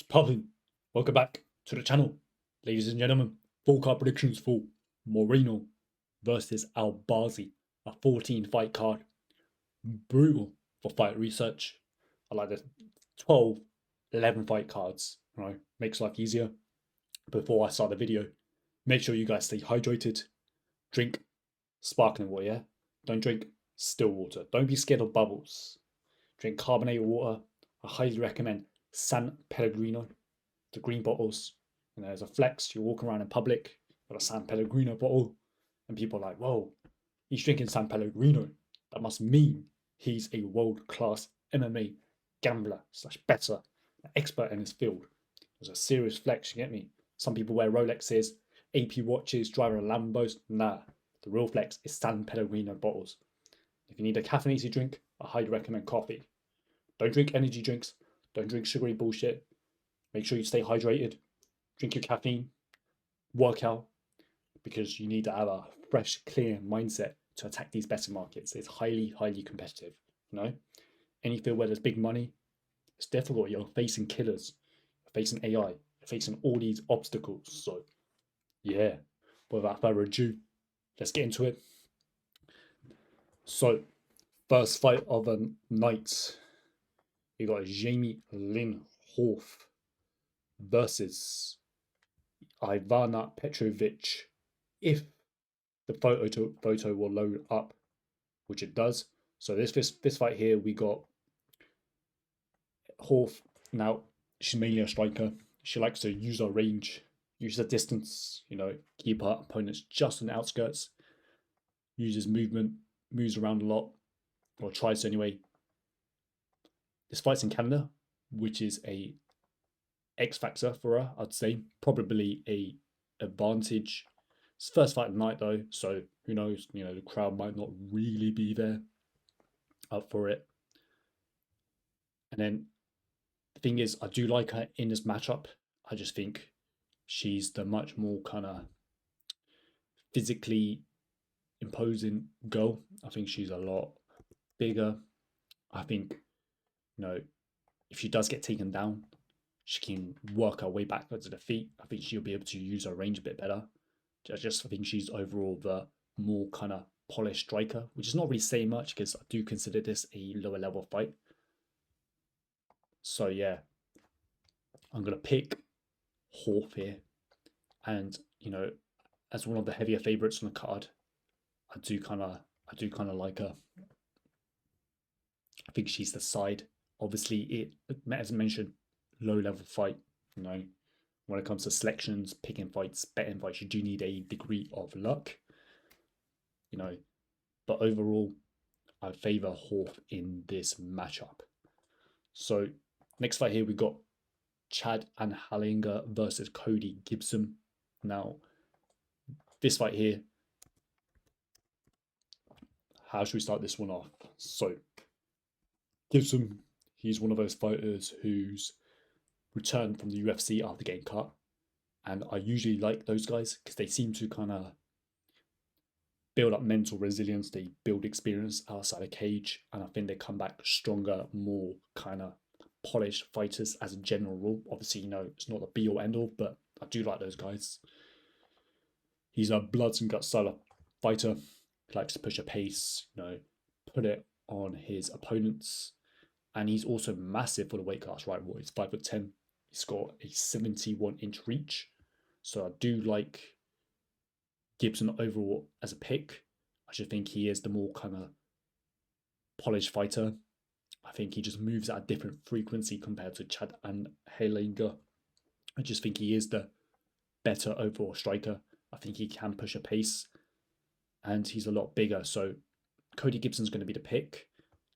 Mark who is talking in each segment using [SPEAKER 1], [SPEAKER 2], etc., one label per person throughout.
[SPEAKER 1] Popping. Welcome back to the channel, ladies and gentlemen. Full card predictions for Moreno versus Albazi, a 14 fight card. Brutal for fight research. I like the 12, 11 fight cards. Makes life easier. Before I start the video, make sure you guys stay hydrated. Drink sparkling water, yeah? Don't drink still water. Don't be scared of bubbles. Drink carbonated water. I highly recommend San Pellegrino, the green bottles. And there's a flex. You walk around in public with a San Pellegrino bottle, and people are like, "Whoa, he's drinking San Pellegrino. That must mean he's a world-class MMA gambler / bettor, an expert in his field." There's a serious flex. You get me? Some people wear Rolexes, AP watches, driving Lambos. Nah, the real flex is San Pellegrino bottles. If you need a caffeinated drink, I highly recommend coffee. Don't drink energy drinks. Don't drink sugary bullshit. Make sure you stay hydrated. Drink your caffeine. Work out. Because you need to have a fresh, clear mindset to attack these betting markets. It's highly, highly competitive. Any field where there's big money, it's difficult. You're facing killers. You're facing AI. You're facing all these obstacles. So, yeah. Without further ado, let's get into it. So, first fight of the night. You got Jamie Lynn Horth versus Ivana Petrovic. If the photo will load up, which it does. So this fight here, we got Horth. Now, she's mainly a striker. She likes to use her range, use her distance, keep her opponents just on the outskirts, uses movement, moves around a lot, or tries to anyway. This fight's in Canada, which is a X factor for her, I'd say. Probably a advantage. It's first fight of the night though, so who knows? The crowd might not really be there up for it. And then the thing is, I do like her in this matchup. I just think she's the much more kind of physically imposing girl. I think she's a lot bigger. I think, if she does get taken down, she can work her way backwards to the feet. I think she'll be able to use her range a bit better. I think she's overall the more kind of polished striker, which is not really saying much because I do consider this a lower level fight. So yeah, I'm gonna pick Horth here, and as one of the heavier favorites on the card, I do kind of like her. I think she's the side. Obviously, as mentioned, low level fight. When it comes to selections, picking fights, betting fights, you do need a degree of luck. But overall, I favor Horth in this matchup. So next fight here, we got Chad Anheliger versus Cody Gibson. Now, this fight here, how should we start this one off? So Gibson, he's one of those fighters who's returned from the UFC after getting cut. And I usually like those guys because they seem to kind of build up mental resilience. They build experience outside the cage. And I think they come back stronger, more kind of polished fighters as a general rule. Obviously, it's not the be all end all, but I do like those guys. He's a bloods and guts style fighter. He likes to push a pace, put it on his opponents. And he's also massive for the weight class, right? He's 5'10". He's got a 71-inch reach. So I do like Gibson overall as a pick. I just think he is the more kind of polished fighter. I think he just moves at a different frequency compared to Chad Anheliger. I just think he is the better overall striker. I think he can push a pace, and he's a lot bigger. So Cody Gibson's going to be the pick.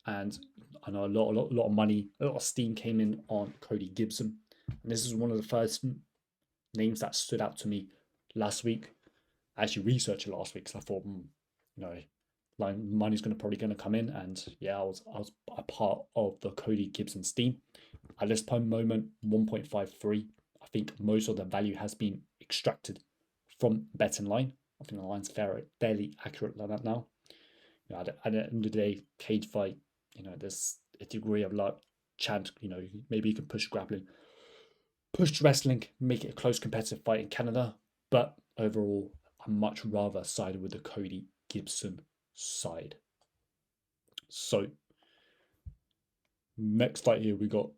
[SPEAKER 1] And I know a lot of money, a lot of steam came in on Cody Gibson. And this is one of the first names that stood out to me last week. I actually researched it last week because I thought, money's probably going to come in. And yeah, I was a part of the Cody Gibson steam. At this moment, 1.53. I think most of the value has been extracted from betting line. I think the line's fairly accurate like that now. At the end of the day, cage fight, there's a degree of luck. Chad, maybe he can push grappling. push wrestling, make it a close competitive fight in Canada, but overall, I much rather side with the Cody Gibson side. So, next fight here, we got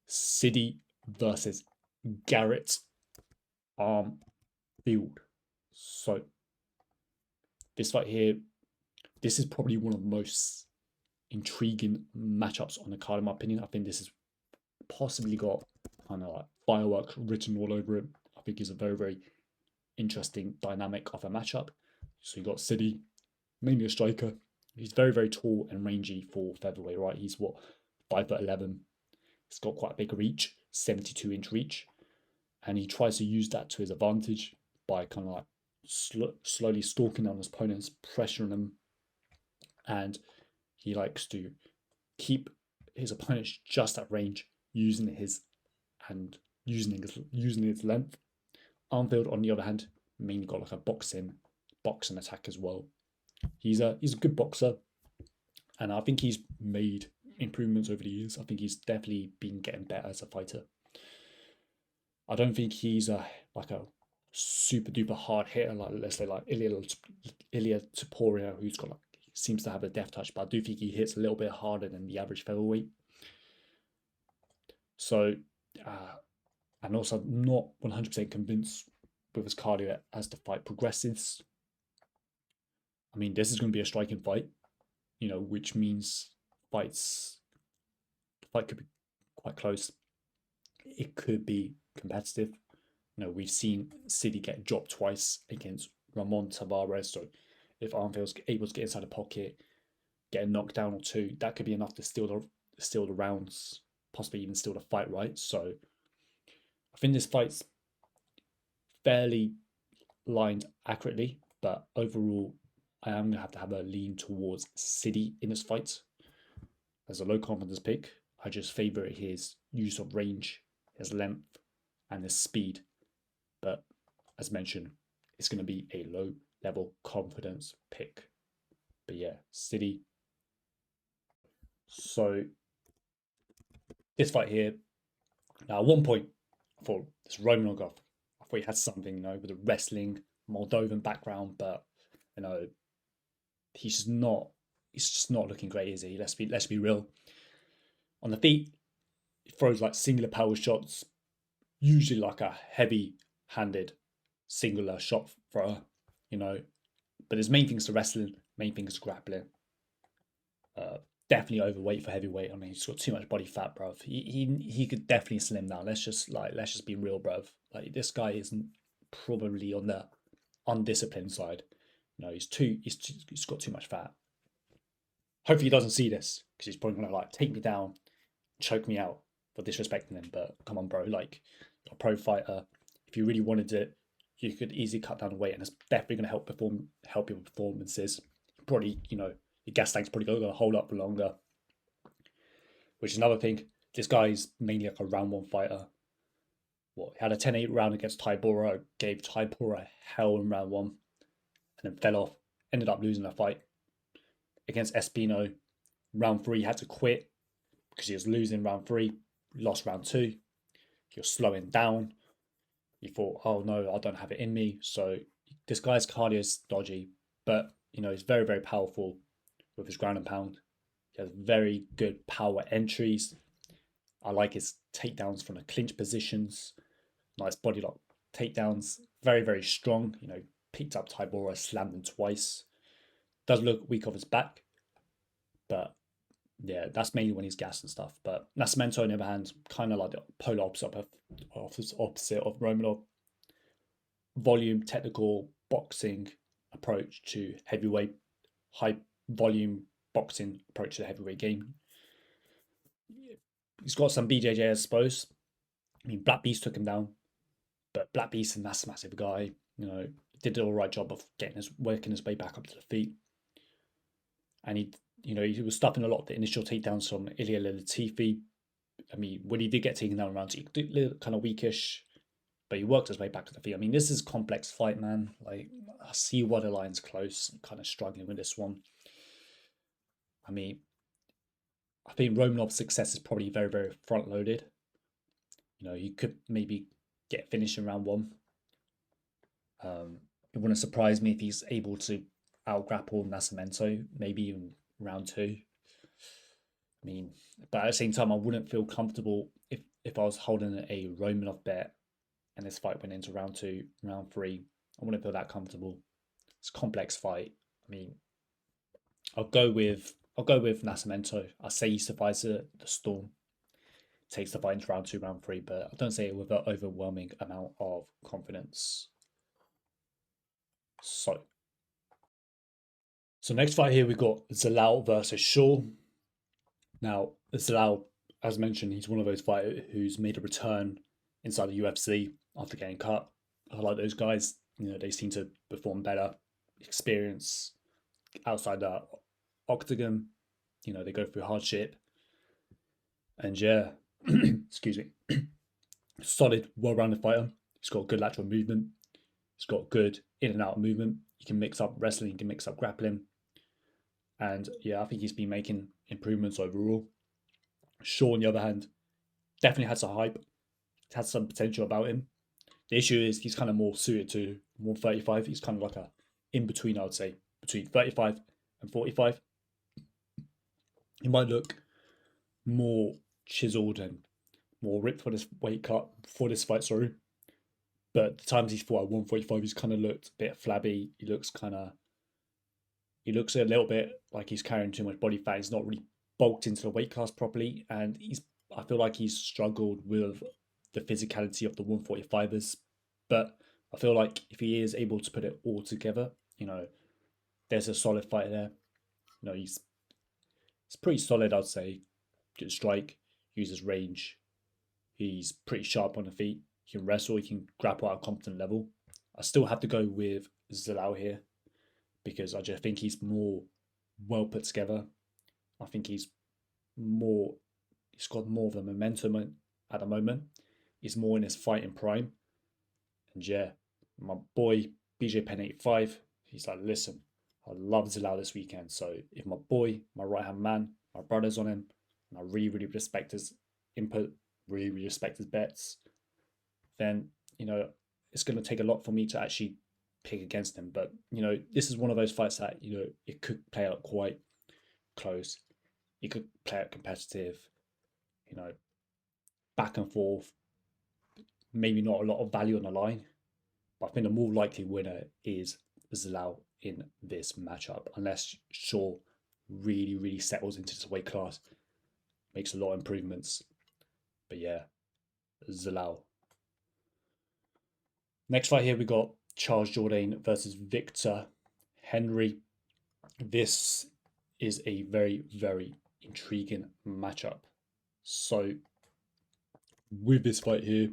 [SPEAKER 1] Sidey versus Garrett Armfield. So, this fight here, this is probably one of the most intriguing matchups on the card, in my opinion. I think this has possibly got kind of like fireworks written all over it. I think it's a very, very interesting dynamic of a matchup. So you got Sidey, mainly a striker. He's very, very tall and rangy for featherweight, right? He's what, 5'11". He's got quite a big reach, 72-inch reach, and he tries to use that to his advantage by kind of like slowly stalking down his opponents, pressuring them, and he likes to keep his opponents just at range, using his length. Armfield, on the other hand, mainly got like a boxing attack as well. He's a good boxer, and I think he's made improvements over the years. I think he's definitely been getting better as a fighter. I don't think he's like a super duper hard hitter, like let's say like Ilia Topuria, who's got like, seems to have a death touch, but I do think he hits a little bit harder than the average featherweight. So, and also I'm not 100% convinced with his cardio as the fight progresses. I mean, this is going to be a striking fight, which means the fight could be quite close. It could be competitive. We've seen Sidey get dropped twice against Ramon Tavares. So if Armfield's able to get inside the pocket, get a knockdown or two, that could be enough to steal the rounds, possibly even steal the fight, right? So I think this fight's fairly lined accurately, but overall, I am going to have a lean towards Sidey in this fight. As a low confidence pick, I just favour his use of range, his length, and his speed. But as mentioned, it's going to be a low level confidence pick. But yeah, Sidey. So this fight here, now at one point, I thought this Romanov, I thought he had something, with a wrestling Moldovan background, but he's just not looking great, is he? Let's be real. On the feet, he throws like singular power shots, usually like a heavy-handed singular shot thrower, But his main thing is the wrestling, main thing is grappling. Definitely overweight for heavyweight. I mean, he's got too much body fat, bruv. He could definitely slim down. Let's just be real, bruv. Like, this guy isn't probably on the undisciplined side. He's got too much fat. Hopefully he doesn't see this, because he's probably gonna like take me down, choke me out for disrespecting him. But come on, bro, like, a pro fighter. If you really wanted it, you could easily cut down the weight, and it's definitely gonna help your performances. Probably, your gas tank's probably gonna hold up for longer. Which is another thing. This guy's mainly like a round one fighter. He had a 10-8 round against Tybura, gave Tybura hell in round one, and then fell off. Ended up losing the fight. Against Espino, round 3, had to quit because he was losing round 3, lost round 2. He was slowing down. He thought, oh no, I don't have it in me. So this guy's cardio is dodgy, but he's very, very powerful with his ground and pound. He has very good power entries. I like his takedowns from the clinch positions. Nice body lock takedowns. Very, very strong. Picked up Tybura, slammed him twice. Does look weak off his back, but yeah, that's mainly when he's gassed and stuff. But Nascimento, on the other hand, kind of like the polar opposite of Romanov. Volume, technical boxing approach to heavyweight, high volume boxing approach to the heavyweight game. He's got some BJJ, I suppose. I mean, Black Beast took him down, but Black Beast, and that's a massive guy. Did an all right job of working his way back up to the feet. And he was stuffing a lot of the initial takedowns from Ilia Latifi. I mean, when he did get taken down around, he did kind of weakish, but he worked his way back to the feet. I mean, this is a complex fight, man. Like, I see why the line's close. I'm kind of struggling with this one. I mean, I think Romanov's success is probably very, very front-loaded. You know, he could maybe get finished in round 1. It wouldn't surprise me if he's able to out grapple Nascimento, maybe even round 2. I mean, but at the same time, I wouldn't feel comfortable if I was holding a Romanov bet and this fight went into round 2, round 3. I wouldn't feel that comfortable. It's a complex fight. I mean, I'll go with Nascimento. I say he survives the storm, takes the fight into round 2, round 3, but I don't say it with an overwhelming amount of confidence. So next fight here, we've got Zalal versus Shaw. Now, Zalal, as mentioned, he's one of those fighters who's made a return inside the UFC after getting cut. I like those guys. You know, they seem to perform better, experience outside the octagon. You know, they go through hardship. And yeah, excuse me, solid, well-rounded fighter. He's got good lateral movement. He's got good in and out movement. He can mix up wrestling, he can mix up grappling. And yeah, I think he's been making improvements overall. Shaw, on the other hand, definitely had some hype. Had some potential about him. The issue is he's kind of more suited to 135. He's kind of like a in-between, I would say, between 35 and 45. He might look more chiseled and more ripped for this weight cut, for this fight, sorry. But the times he's fought at 145, he's kind of looked a bit flabby. He looks a little bit like he's carrying too much body fat. He's not really bulked into the weight class properly. And I feel like he's struggled with the physicality of the 145ers. But I feel like if he is able to put it all together, you know, there's a solid fight there. You know, he's pretty solid, I'd say. Good strike, uses range. He's pretty sharp on the feet. He can wrestle, he can grapple at a competent level. I still have to go with Zalal here because I just think he's more well put together. I think he's got more of the momentum at the moment. He's more in his fighting prime. And yeah, my boy BJ Penn 85, he's like, listen, I love Zalal this weekend. So if my boy, my right hand man, my brother's on him, and I really, really respect his input, really, really respect his bets, then, you know, it's going to take a lot for me to actually pick against him. But, you know, this is one of those fights that, you know, it could play out quite close. It could play out competitive, you know, back and forth. Maybe not a lot of value on the line. But I think the more likely winner is Zalal in this matchup, unless Shaw really, really settles into this weight class, makes a lot of improvements. But yeah, Zalal. Next fight here, we got Charles Jourdain versus Victor Henry. This is a very, very intriguing matchup. So with this fight here,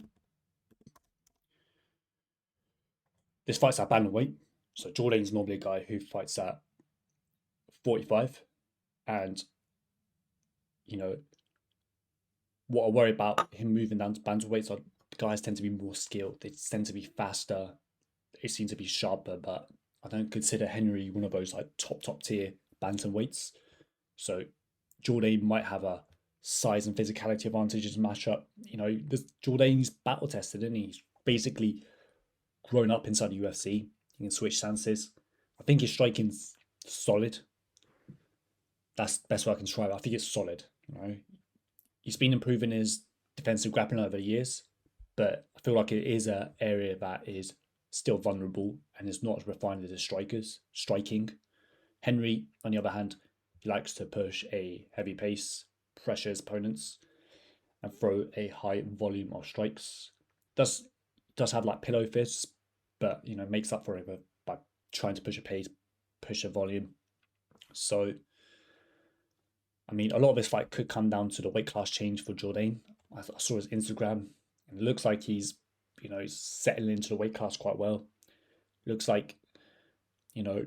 [SPEAKER 1] this fight's at bantamweight. So Jourdain's normally a guy who fights at 45. And, you know, what I worry about him moving down to bantamweight, so guys tend to be more skilled. They tend to be faster. They seem to be sharper, but I don't consider Henry one of those like top tier bantamweights. So Jourdain might have a size and physicality advantage in this matchup. You know, Jourdain's battle tested, and he's basically grown up inside the UFC. He can switch stances. I think his striking's solid. That's the best way I can describe it. I think it's solid. You know, he's been improving his defensive grappling over the years, but I feel like it is an area that is still vulnerable and is not as refined as his striking. Henry, on the other hand, he likes to push a heavy pace, pressure his opponents, and throw a high volume of strikes. Does have like pillow fists, but you know, makes up for it by trying to push a pace, push a volume. So, I mean, a lot of this fight could come down to the weight class change for Jourdain. I saw his Instagram, and it looks like he's settling into the weight class quite well. Looks like, you know,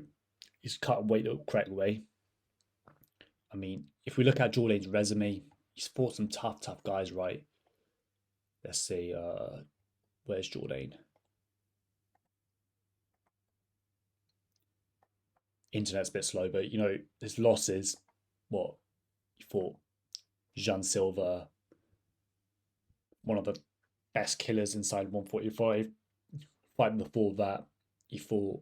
[SPEAKER 1] he's cut weight the correct way. I mean, if we look at Jourdain's resume, he's fought some tough guys, right? Let's see, where's Jourdain? Internet's a bit slow, but you know, his losses, what, he fought Jean Silva, one of the best killers inside 145. Fight before that, he fought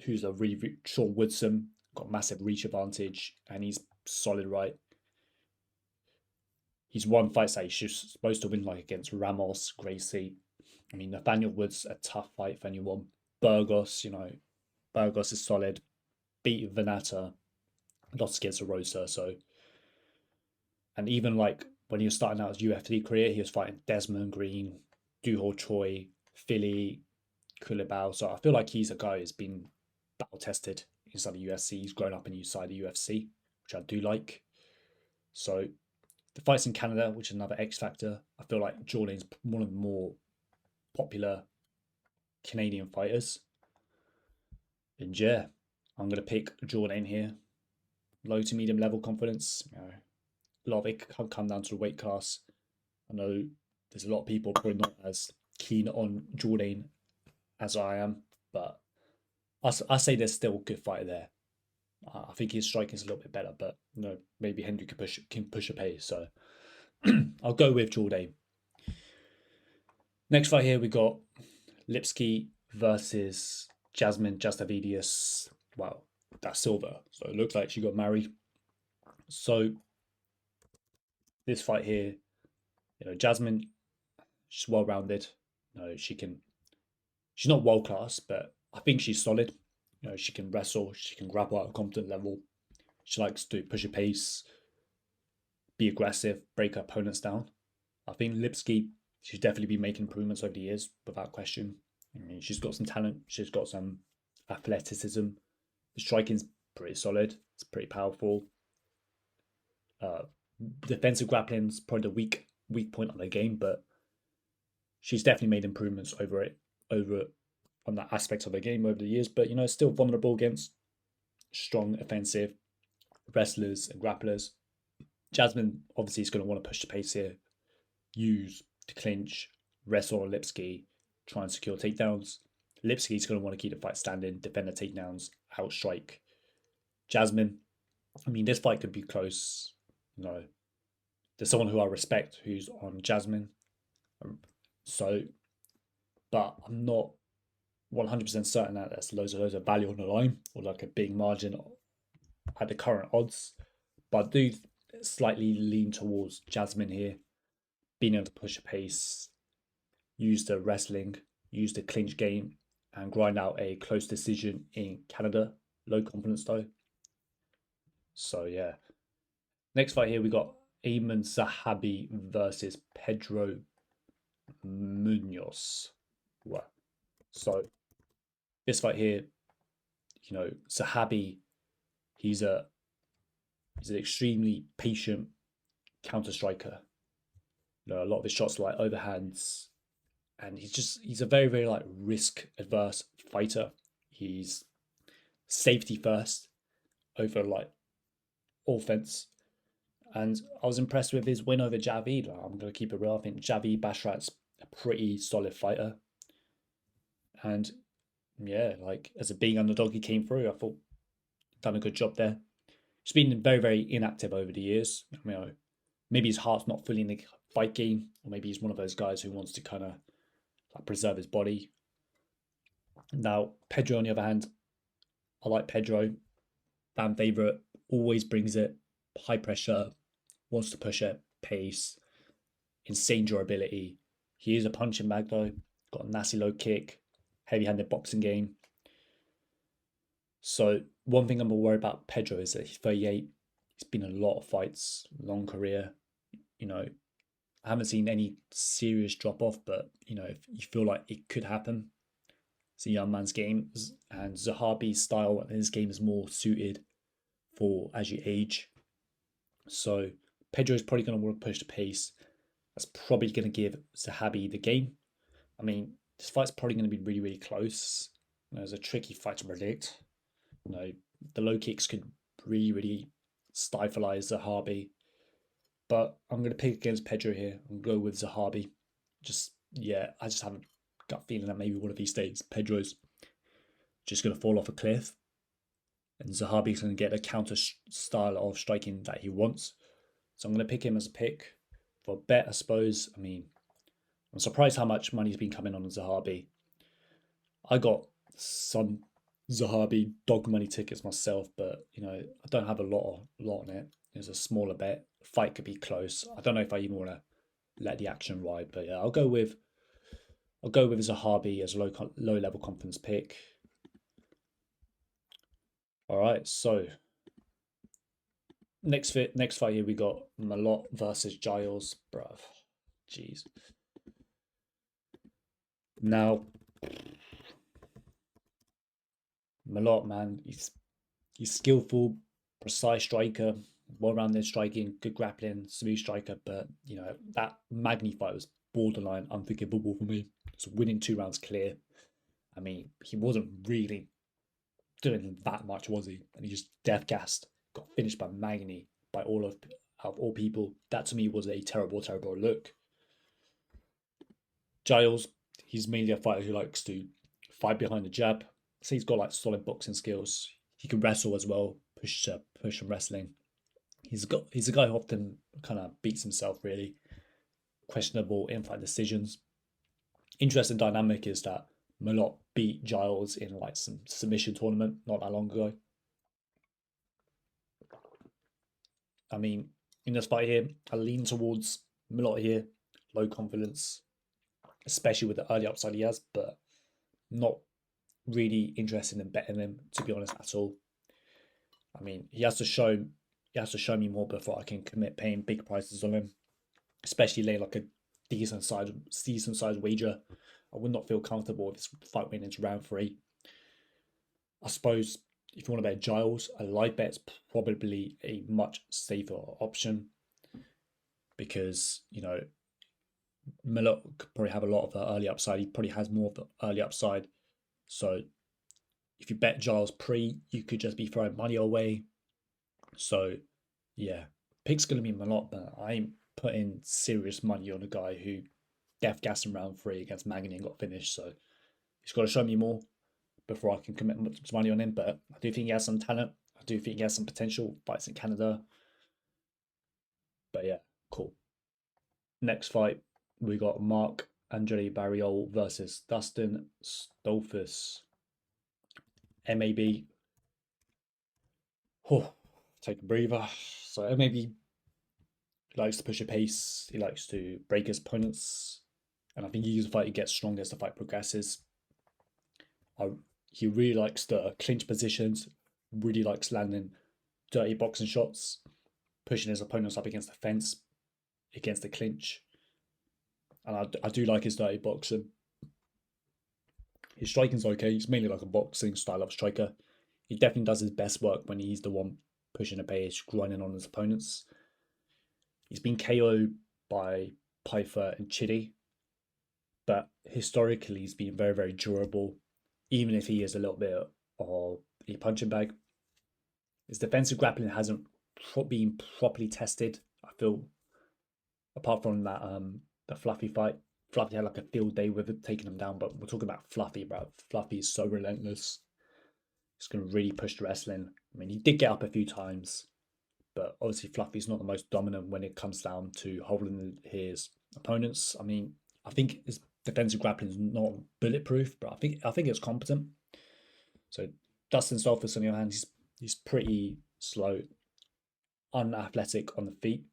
[SPEAKER 1] who's a really Sean Woodson, got massive reach advantage, and he's solid, right? He's won fights that he's supposed to win, like against Ramos, Gracie. I mean, Nathaniel Wood's a tough fight for anyone. Burgos, Burgos is solid. Beat Venata, lost against a Rosa, so. And even like when he was starting out his UFC career, he was fighting Desmond Green, Duhol Choi, Philly, Kulibao. So I feel like he's a guy who's been battle tested inside the UFC. He's grown up inside the UFC, which I do like. So the fights in Canada, which is another X factor. I feel like Jourdain's one of the more popular Canadian fighters. And yeah, I'm gonna pick Jourdain here. Low to medium level confidence. A lot of it can come down to the weight class. I know there's a lot of people probably not as keen on Jourdain as I am, but I say there's still a good fighter there. I think his striking is a little bit better, but maybe Henry can push a pace. So I'll go with Jourdain. Next fight here we got Lipsky versus Jasudavicius. Wow, that's silver. So it looks like she got married. So this fight here, Jasmine, she's well rounded. She's not world class, but I think she's solid. She can wrestle, she can grapple at a competent level. She likes to push a pace, be aggressive, break her opponents down. I think Lipsky, she's definitely been making improvements over the years, without question. I mean, she's got some talent, she's got some athleticism. The striking's pretty solid, it's pretty powerful. Defensive grappling's probably the weak point of the game, but she's definitely made improvements over on that aspect of the game over the years. But still vulnerable against strong offensive wrestlers and grapplers. Jasmine obviously is going to want to push the pace here, use to clinch, wrestle on Lipsky, try and secure takedowns. Lipsky's going to want to keep the fight standing, defend the takedowns, outstrike Jasmine. I mean, this fight could be close. There's someone who I respect who's on Jasmine. But I'm not 100% certain that there's loads of value on the line or like a big margin at the current odds. But I do slightly lean towards Jasmine here, being able to push a pace, use the wrestling, use the clinch game, and grind out a close decision in Canada. Low confidence though. So yeah. Next fight here we got Ayman Zahabi versus Pedro Munos. Wow. So this fight here, Zahabi, he's an extremely patient counter striker. A lot of his shots are like overhands, and he's a very, very like risk adverse fighter. He's safety first over like offense. And I was impressed with his win over Javid. I'm going to keep it real. I think Javid Bashrat's a pretty solid fighter. And yeah, like as a big underdog, he came through. I thought done a good job there. He's been very, very inactive over the years. Maybe his heart's not fully in the fight game, or maybe he's one of those guys who wants to kind of like preserve his body. Now, Pedro, on the other hand, I like Pedro. Fan favorite, always brings it. High pressure, wants to push it, pace, insane durability. He is a punching bag though. Got a nasty low kick, heavy-handed boxing game. So one thing I'm worried about Pedro is that he's 38. He's been in a lot of fights, long career. I haven't seen any serious drop off, but if you feel like it could happen, it's a young man's game, and Zahabi's style in his game is more suited for as you age. So Pedro is probably going to want to push the pace. That's probably going to give Zahabi the game. I mean, this fight's probably going to be really, really close. It's a tricky fight to predict. The low kicks could really, really stifleize Zahabi. But I'm going to pick against Pedro here and go with Zahabi. I just have a gut feeling that maybe one of these days Pedro's just going to fall off a cliff. And Zahabi's going to get a counter style of striking that he wants. So I'm going to pick him as a pick for a bet, I suppose. I mean, I'm surprised how much money's been coming on Zahabi. I got some Zahabi dog money tickets myself, but you know, I don't have a lot on it. It's a smaller bet. Fight could be close. I don't know if I even want to let the action ride, but yeah, I'll go with Zahabi as a low level confidence pick. All right, so next fight here we got Molot versus Giles, bruv. Jeez. Now, Molot, man, he's skillful, precise striker, well-rounded striking, good grappling, smooth striker. But you know that Magny fight was borderline unforgivable for me. So winning 2 rounds clear. I mean, he wasn't really doing that much, was he? And he just death gassed, got finished by Magny, by out of all people. That to me was a terrible look. Giles, he's mainly a fighter who likes to fight behind the jab. So he's got like solid boxing skills. He can wrestle as well, push and wrestling. He's a guy who often kind of beats himself, really. Questionable in-fight decisions. Interesting dynamic is that Molot beat Giles in like some submission tournament not that long ago. I mean, in this fight here, I lean towards Molot here. Low confidence, especially with the early upside he has, but not really interested in betting him, to be honest, at all. I mean, he has to show me more before I can commit paying big prices on him, especially lay like a decent size wager. I would not feel comfortable with this fight winning into round 3. I suppose if you want to bet Giles, a live bet's probably a much safer option because, you know, Molot could probably have a lot of the early upside. He probably has more of the early upside. So if you bet Giles pre, you could just be throwing money away. So yeah, pick's going to be Molot, but I'm putting serious money on a guy who death gassed in round 3 against Magny and got finished. So he's got to show me more before I can commit much money on him. But I do think he has some talent. I do think he has some potential. Fights in Canada. But yeah, cool. Next fight, we got Marc-André Barol versus Dustin Stoltzfus. MAB. Oh, take a breather. So MAB likes to push a pace. He likes to break his opponents. And I think he uses the fight to get stronger as the fight progresses. He really likes the clinch positions, really likes landing dirty boxing shots, pushing his opponents up against the fence, against the clinch. And I do like his dirty boxing. His striking's okay. He's mainly like a boxing style of striker. He definitely does his best work when he's the one pushing the pace, grinding on his opponents. He's been KO'd by Pyfer and Chidi, but historically he's been very, very durable, even if he is a little bit of a punching bag. His defensive grappling hasn't been properly tested, I feel, apart from that the Fluffy fight. Fluffy had like a field day with it, taking him down, but we're talking about Fluffy, bro. Fluffy is so relentless. He's going to really push the wrestling. I mean, he did get up a few times, but obviously Fluffy's not the most dominant when it comes down to holding his opponents. I mean, I think his defensive grappling is not bulletproof, but I think it's competent. So Dustin Stoltzfus, on the other hand, he's pretty slow, unathletic on the feet,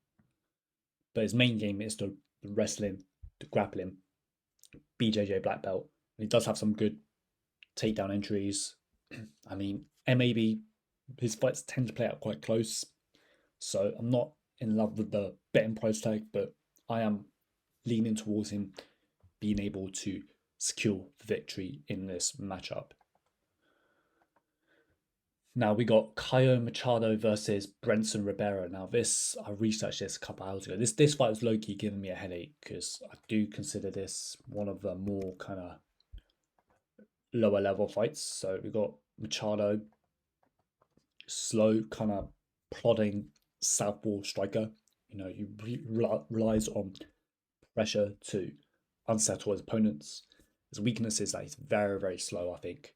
[SPEAKER 1] but his main game is the wrestling, the grappling. BJJ black belt. And he does have some good takedown entries. I mean, MAB, his fights tend to play out quite close. So I'm not in love with the betting price tag, but I am leaning towards him being able to secure the victory in this matchup. Now we got Caio Machado versus Brenson Ribeiro. Now I researched this a couple hours ago. This fight was low-key giving me a headache because I do consider this one of the more kind of lower level fights. So we got Machado, slow, kind of plodding southpaw striker. You know, he relies on pressure to unsettle his opponents. His weakness is that he's very, very slow, I think.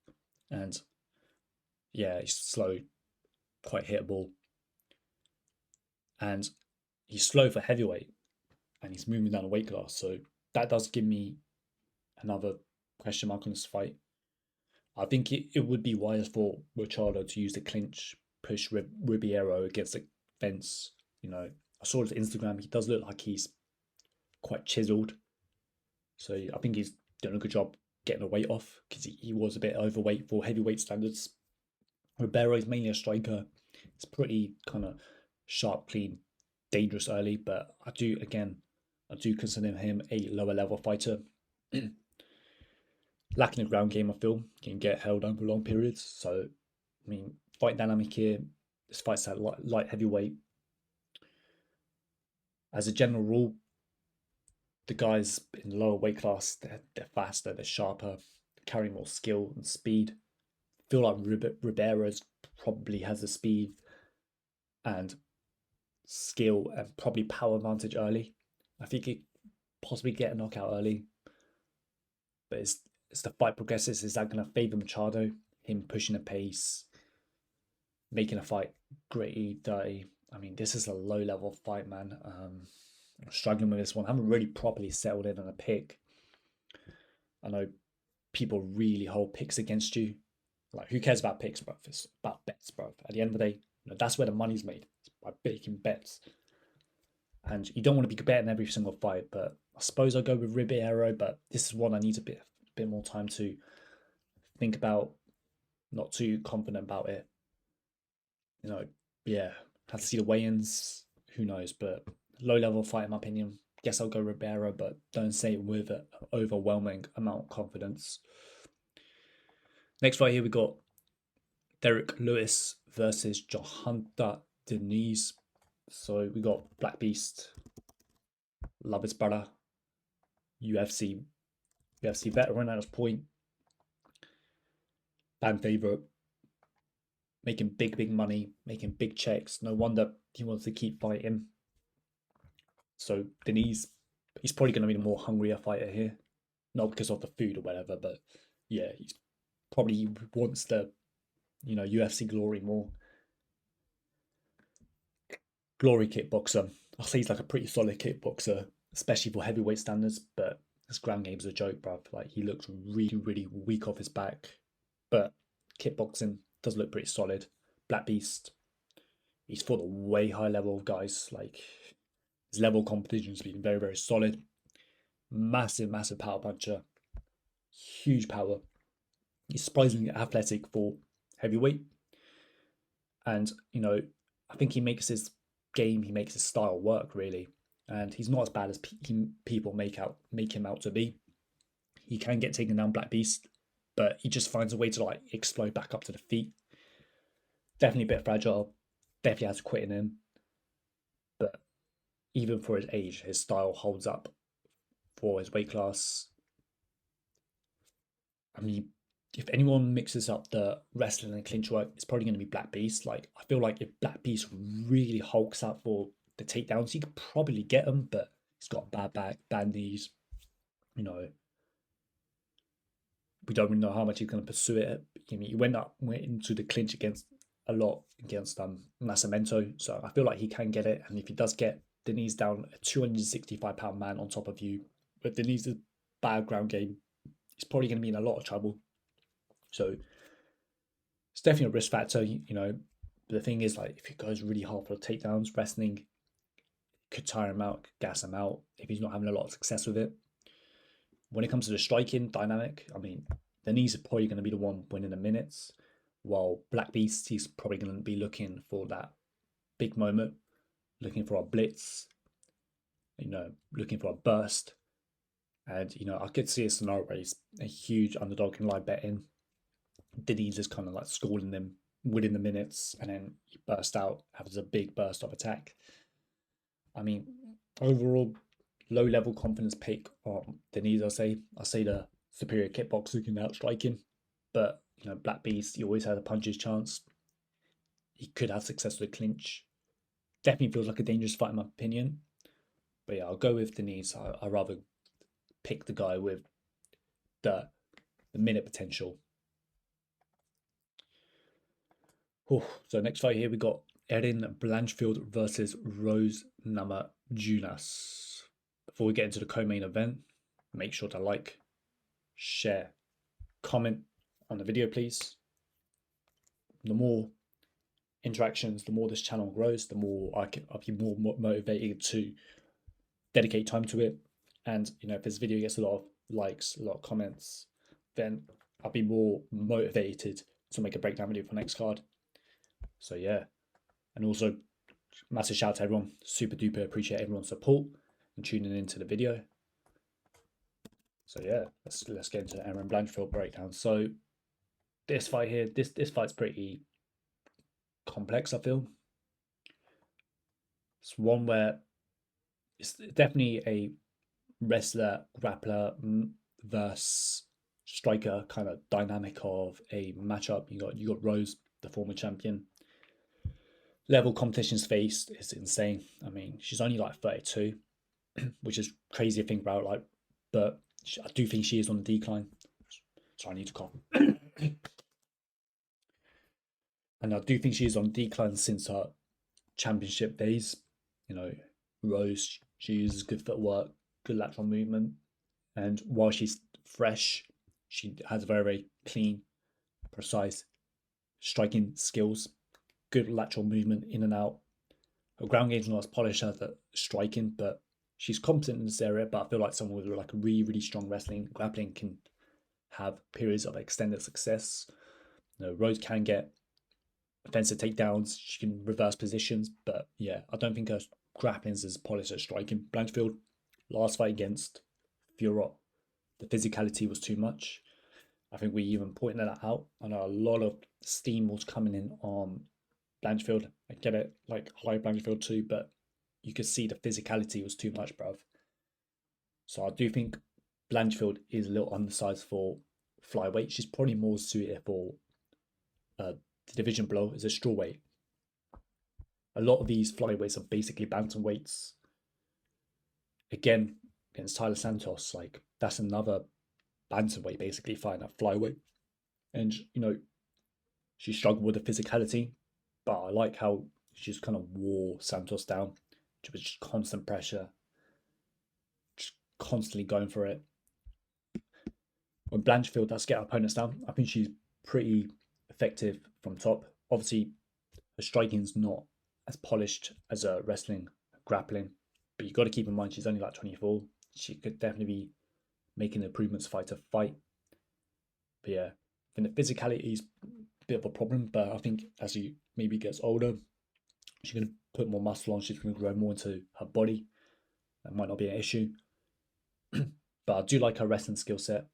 [SPEAKER 1] And yeah, he's slow, quite hittable. And he's slow for heavyweight. and he's moving down a weight class. So that does give me another question mark on this fight. I think it would be wise for Machado to use the clinch, push Ribeiro against the fence. You know, I saw his Instagram. He does look like he's quite chiseled. So I think he's doing a good job getting the weight off, because he was a bit overweight for heavyweight standards. Ribeiro is mainly a striker. It's pretty kind of sharp, clean, dangerous early, but I do consider him a lower level fighter. Lacking a ground game, I feel, can get held down for long periods. So, I mean, fight dynamic here. This fight's at light heavyweight. As a general rule, the guys in the lower weight class, they're faster, they're sharper, carry more skill and speed. I feel like Ribeiro's probably has the speed and skill and probably power advantage early. I think he possibly get a knockout early, but as the fight progresses, is that going to favour Machado? Him pushing the pace, making a fight gritty, dirty. I mean, this is a low level fight, man. I'm struggling with this one. I haven't really properly settled in on a pick. I know people really hold picks against you. Like, who cares about picks, bro? It's about bets, bro. At the end of the day, you know, that's where the money's made. It's by making bets. And you don't want to be betting every single fight, but I suppose I'll go with Ribeiro, but this is one I need a bit more time to think about. Not too confident about it. You know, yeah, have to see the weigh-ins. Who knows? But low level fight, in my opinion. Guess I'll go Ribeiro, but don't say it with an overwhelming amount of confidence. Next fight here, we got Derek Lewis versus Johanna Denise. So we got Black Beast, love his brother, UFC veteran at this point, fan favorite, making big money, making big checks. No wonder he wants to keep fighting. So Denise, he's probably going to be the more hungrier fighter here, not because of the food or whatever, but yeah, he's probably wants the, you know, UFC glory more. Glory kickboxer. I'll say he's like a pretty solid kickboxer, especially for heavyweight standards, but his ground game's a joke, bruv. Like, he looks really weak off his back, but kickboxing does look pretty solid. Black Beast, he's fought a way high level of guys. Like, his level competition's been very solid. Massive power puncher, huge power. He's surprisingly athletic for heavyweight, and you know, I think he makes his game, he makes his style work really, and he's not as bad as people make him out to be. He can get taken down, Black Beast, but he just finds a way to like explode back up to the feet. Definitely a bit fragile, definitely has quit in him, but even for his age, his style holds up for his weight class. I mean, if anyone mixes up the wrestling and clinch work, it's probably going to be Black Beast. Like, I feel like if Black Beast really hulks out for the takedowns, he could probably get them, but he's got bad back, bad knees. You know, we don't really know how much he's going to pursue it. I mean, he went into the clinch against Nascimento, so I feel like he can get it. And if he does get Denise down, a 265-pound man on top of you, with Denise's bad ground game, he's probably going to be in a lot of trouble. So it's definitely a risk factor, you know. But the thing is, like, if he goes really hard for the takedowns, wrestling could tire him out, gas him out if he's not having a lot of success with it. When it comes to the striking dynamic, I mean, Denise is probably going to be the one winning the minutes, while Black Beast, he's probably going to be looking for that big moment, looking for a blitz, you know, looking for a burst. And, you know, I could see a scenario where he's a huge underdog in live betting. Denise is kind of like schooling them within the minutes, and then he burst out, has a big burst of attack. I mean, overall, low level confidence pick on Denise. I say the superior kickboxer can outstrike him, but you know, Black Beast, he always has a puncher's chance. He could have success with a clinch. Definitely feels like a dangerous fight in my opinion. But yeah, I'll go with Denise. I'd rather pick the guy with the minute potential. So next fight here, we got Erin Blanchfield versus Rose Namajunas. before we get into the co-main event, make sure to like, share, comment on the video, please. The more interactions, the more this channel grows, the more I'll be more motivated to dedicate time to it. And if this video gets a lot of likes, a lot of comments, then I'll be more motivated to make a breakdown video for next card. So yeah, and also massive shout out to everyone. Super duper appreciate everyone's support and tuning into the video. So yeah, let's get into the Erin Blanchfield breakdown. So this fight here, this fight's pretty complex, I feel. It's one where it's definitely a wrestler, grappler versus striker kind of dynamic of a matchup. You got Rose, the former champion. Level competitions faced is insane. I mean, she's only like 32, which is crazy to think about. Like, but I do think she is on the decline. Sorry, I need to cough. And I do think she is on decline since her championship days. Rose, she uses good footwork, good lateral movement, and while she's fresh, she has very, very clean, precise striking skills, good lateral movement in and out. Her ground game's not as polished as the striking, but she's competent in this area. But I feel like someone with like a really, really strong wrestling, grappling can have periods of extended success. Rose can get offensive takedowns, she can reverse positions, but yeah, I don't think her grappling is as polished as striking. Blanchfield, last fight against Furot, the physicality was too much. I think we even pointed that out. I know a lot of steam was coming in on Blanchfield. I get it, like high Blanchfield too, but you could see the physicality was too much, bruv. So I do think Blanchfield is a little undersized for flyweight. She's probably more suited for the division below as a strawweight. A lot of these flyweights are basically bantamweights. Again, against Tyler Santos, like that's another bantamweight basically fighting at flyweight. And she struggled with the physicality, but I like how she's kind of wore Santos down. She was just constant pressure, just constantly going for it. When Blanchfield does get her opponents down, I think she's pretty effective from top. Obviously, her striking's not as polished as a wrestling, grappling, but you got to keep in mind she's only like 24. She could definitely be making improvements fight to fight. But yeah, I think the physicality is a bit of a problem, but I think as she maybe gets older, she's going to put more muscle on, she's going to grow more into her body. That might not be an issue. But I do like her wrestling skill set.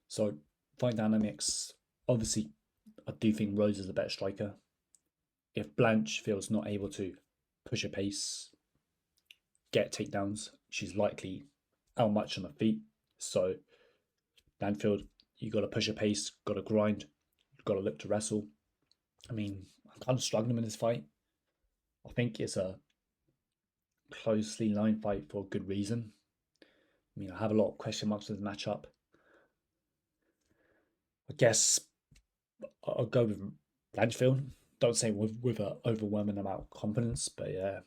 [SPEAKER 1] So fight dynamics, obviously I do think Rose is a better striker. If Blanchfield's not able to push a pace, get takedowns, she's likely outmatched on her feet. So Blanchfield, you got to push a pace, got to grind, you've got to look to wrestle. I mean, I'm kind of struggling in this fight. I think it's a closely lined fight for a good reason. I mean, I have a lot of question marks with the matchup. I guess I'll go with Blanchfield. Don't say with an overwhelming amount of confidence, but yeah,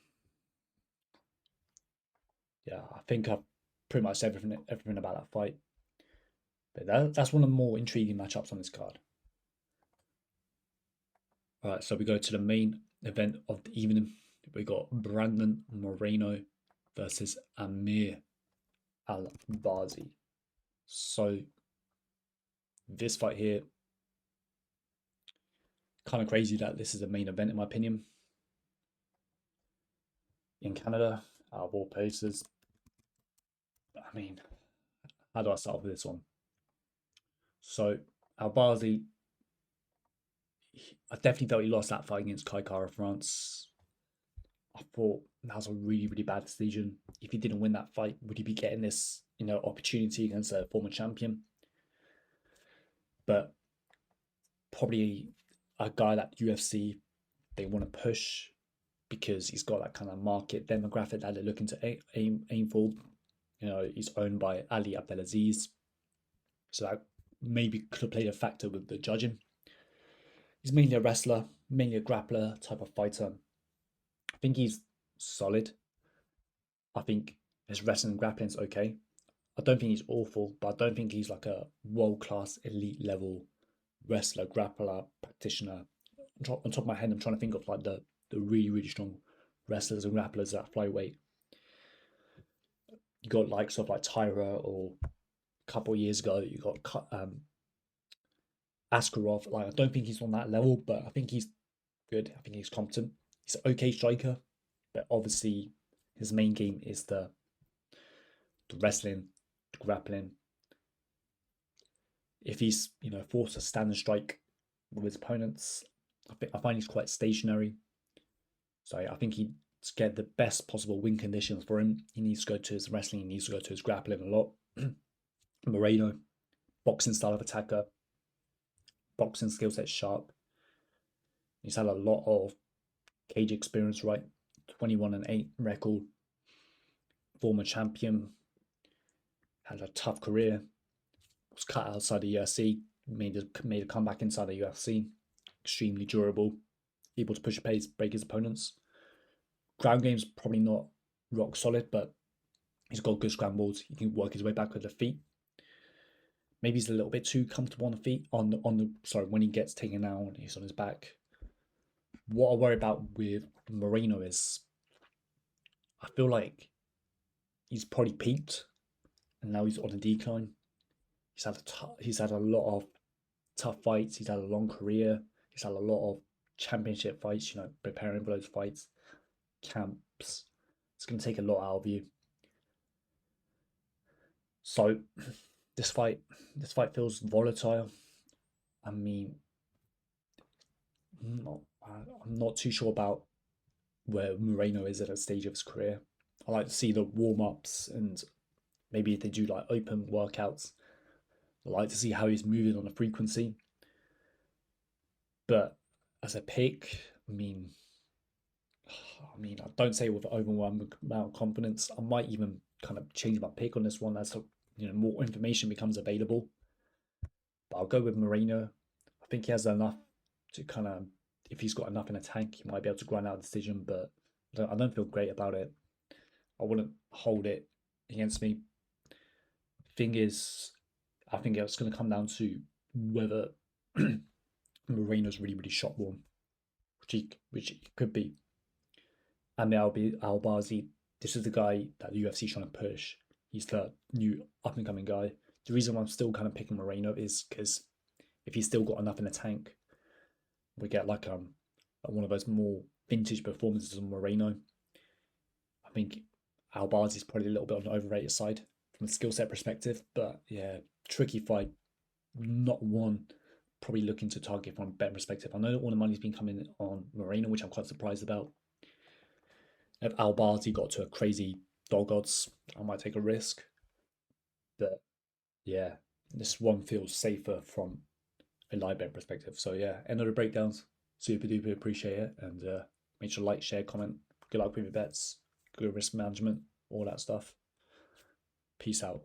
[SPEAKER 1] I think I've pretty much said everything about that fight. But that's one of the more intriguing matchups on this card. All right, so we go to the main event of the evening. We got Brandon Moreno versus Amir Albazi. So this fight here, kind of crazy that this is the main event in my opinion. In Canada, out of all places. I mean, how do I start with this one? So Albazi, I definitely felt he lost that fight against Kai France. I thought that was a really, really bad decision. If he didn't win that fight, would he be getting this, opportunity against a former champion? But probably a guy that UFC, they want to push because he's got that kind of market demographic that they're looking to aim for. He's owned by Ali Abdelaziz. So that maybe could have played a factor with the judging. He's mainly a wrestler, mainly a grappler type of fighter. I think he's solid. I think His wrestling and grappling's okay. I don't think he's awful, but I don't think he's like a world-class elite level wrestler, grappler, practitioner. On top of my head, I'm trying to think of like the really, really strong wrestlers and grapplers at flyweight. You got likes of like Tyra, or a couple of years ago, you got Askarov. Like, I don't think he's on that level, but I think he's good. I think he's competent. He's an okay striker, but obviously his main game is the wrestling, the grappling. If he's forced to stand and strike with his opponents, I find he's quite stationary. So I think to get the best possible win conditions for him, he needs to go to his wrestling, he needs to go to his grappling a lot. Moreno, boxing style of attacker, boxing skill set sharp. He's had a lot of cage experience, right? 21-8 record, former champion, had a tough career, was cut outside the UFC, made a comeback inside the UFC, extremely durable, able to push a pace, break his opponents. Ground game's probably not rock solid, but he's got good scrambles. He can work his way back with the feet. Maybe he's a little bit too comfortable on the feet. When he gets taken out, he's on his back. What I worry about with Moreno is, I feel like he's probably peaked, and now he's on a decline. He's had a lot of tough fights. He's had a long career. He's had a lot of championship fights. Preparing for those fights, camps. It's going to take a lot out of you. So this fight feels volatile. I mean, I'm not too sure about where Moreno is at a stage of his career. I like to see the warm-ups, and maybe if they do like open workouts, I like to see how he's moving on a frequency. But as a pick, I mean, I don't say it with an overwhelming amount of confidence. I might even kind of change my pick on this one as more information becomes available. But I'll go with Moreno. I think he has enough to kind of, if he's got enough in the tank, he might be able to grind out a decision. But I don't feel great about it. I wouldn't hold it against me. Thing is, I think it's going to come down to whether Moreno's really, really shot warm, which he could be. And the Albazi, this is the guy that the UFC is trying to push. He's the new up and coming guy. The reason why I'm still kind of picking Moreno is because if he's still got enough in the tank, we get like one of those more vintage performances on Moreno. I think Albazi is probably a little bit on the overrated side from a skill set perspective, but yeah, tricky fight. Not one probably looking to target from a betting perspective. I know that all the money's been coming on Moreno, which I'm quite surprised about. If Albazi got to a crazy dog odds, I might take a risk. But yeah, this one feels safer from a live bet perspective. So yeah, end of the breakdowns. Super duper appreciate it. And make sure to like, share, comment. Good luck with your bets. Good risk management. All that stuff. Peace out.